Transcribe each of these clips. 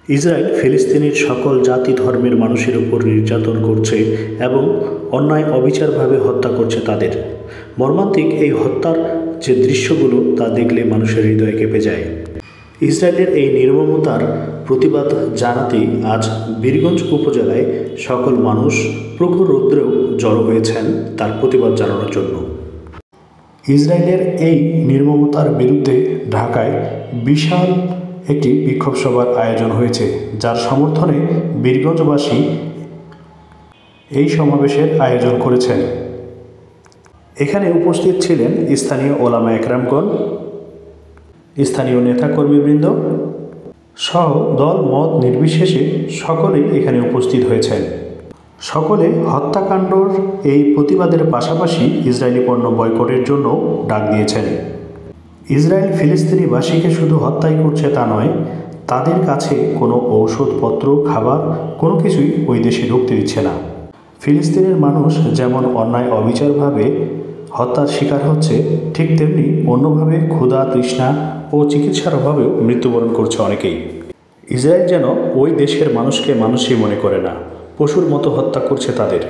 Israel ফিলিস্তিনের সকল জাতি ধর্মের মানুষের উপর নির্যাতন করছে এবং অন্যায় অবিচারভাবে হত্যা করছে তাদের। মর্মান্তিক এই হত্যার যে দৃশ্যগুলো তা দেখলে মানুষের হৃদয় কেঁপে যায়। ইসরায়েলের এই নির্মমতার প্রতিবাদ জানাতেই আজ বীরগঞ্জ উপজেলায় সকল মানুষ প্রখর রৌদ্রেও জড়ো হয়েছেন তার প্রতিবাদ জানানোর জন্য। ইসরায়েলের এই নির্মমতার বিরুদ্ধে ঢাকায় বিশাল একটি বিক্ষোভ সভার আয়োজন হয়েছে, যার সমর্থনে বীরগঞ্জবাসী এই সমাবেশের আয়োজন করেছেন। এখানে উপস্থিত ছিলেন স্থানীয় ওলামা একরামগণ, স্থানীয় নেতাকর্মীবৃন্দ সহ দল মত নির্বিশেষে সকলেই এখানে উপস্থিত হয়েছেন। সকলে হত্যাকাণ্ডর এই প্রতিবাদের পাশাপাশি ইসরায়েলি পণ্য বয়কটের জন্য ডাক দিয়েছেন। ইসরায়েল ফিলিস্তিনিবাসীকে শুধু হত্যাই করছে তা নয়, তাদের কাছে কোনো ঔষধপত্র, খাবার কোনো কিছুই ওই দেশে ঢুকতে দিচ্ছে না। ফিলিস্তিনের মানুষ যেমন অন্যায় অবিচারভাবে হত্যার শিকার হচ্ছে, ঠিক তেমনি অন্যভাবে ক্ষুধা, তৃষ্ণা ও চিকিৎসার অভাবেও মৃত্যুবরণ করছে অনেকেই। ইসরায়েল যেন ওই দেশের মানুষকে মানুষই মনে করে না, পশুর মতো হত্যা করছে তাদের।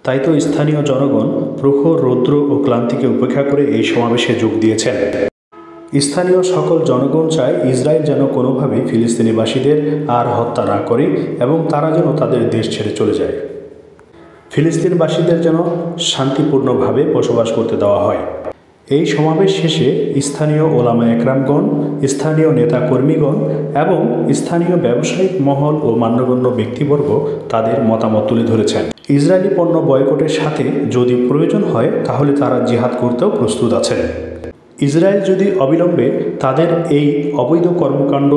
তাই তো স্থানীয় জনগণ প্রখর রৌদ্র ও ক্লান্তিকে উপেক্ষা করে এই সমাবেশে যোগ দিয়েছেন। স্থানীয় সকল জনগণ চায় ইসরায়েল যেন কোনোভাবেই ফিলিস্তিনিবাসীদের আর হত্যা না করে এবং তারা যেন তাদের দেশ ছেড়ে চলে যায়। ফিলিস্তিনবাসীদের যেন শান্তিপূর্ণভাবে বসবাস করতে দেওয়া হয়। এই সমাবেশ শেষে স্থানীয় ওলামা একরামগণ, স্থানীয় নেতাকর্মীগণ এবং স্থানীয় ব্যবসায়িক মহল ও মান্যগণ্য ব্যক্তিবর্গ তাদের মতামত তুলে ধরেছেন। ইসরায়েলি পণ্য বয়কটের সাথে যদি প্রয়োজন হয় তাহলে তারা জিহাদ করতেও প্রস্তুত আছেন। ইসরায়েল যদি অবিলম্বে তাদের এই অবৈধ কর্মকাণ্ড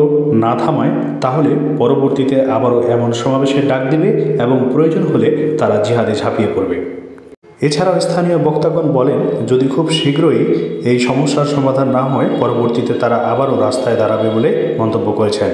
না থামায় তাহলে পরবর্তীতে আবারও এমন সমাবেশের ডাক দেবে এবং প্রয়োজন হলে তারা জিহাদে ঝাঁপিয়ে পড়বে। এছাড়াও স্থানীয় বক্তাগণ বলেন, যদি খুব শীঘ্রই এই সমস্যার সমাধান না হয় পরবর্তীতে তারা আবারও রাস্তায় দাঁড়াবে বলে মন্তব্য করেছেন।